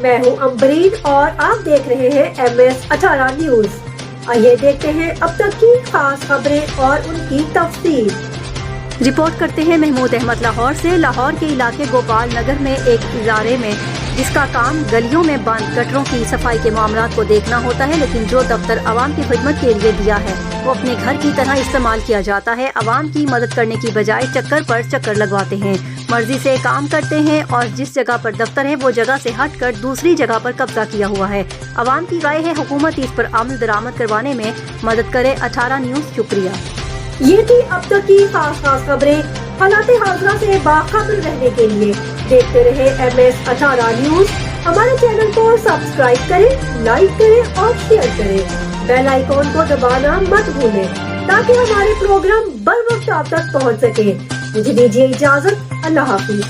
میں ہوں امبرین اور آپ دیکھ رہے ہیں MS18 نیوز۔ آئیے دیکھتے ہیں اب تک کی خاص خبریں اور ان کی تفصیل۔ رپورٹ کرتے ہیں محمود احمد لاہور سے۔ لاہور کے علاقے گوپال نگر میں ایک ادارے میں جس کا کام گلیوں میں بند گٹروں کی صفائی کے معاملات کو دیکھنا ہوتا ہے، لیکن جو دفتر عوام کی خدمت کے لیے دیا ہے وہ اپنے گھر کی طرح استعمال کیا جاتا ہے۔ عوام کی مدد کرنے کی بجائے چکر پر چکر لگواتے ہیں، مرضی سے کام کرتے ہیں اور جس جگہ پر دفتر ہے وہ جگہ سے ہٹ کر دوسری جگہ پر قبضہ کیا ہوا ہے۔ عوام کی رائے ہے حکومت اس پر عمل درآمد کروانے میں مدد کرے۔ 18 نیوز شکریہ۔ یہ تھی اب تک کی خاص خبریں۔ حالات حاضرہ سے باخبر رہنے کے لیے دیکھتے رہے MS18 نیوز۔ ہمارے چینل کو سبسکرائب کریں، لائک کریں اور شیئر کریں۔ بیل آئیکن کو دبانا مت بھولیں تاکہ ہمارے پروگرام بر وقت آپ تک پہنچ سکے۔ مجھے دیجیے اجازت۔ اللہ حافظ۔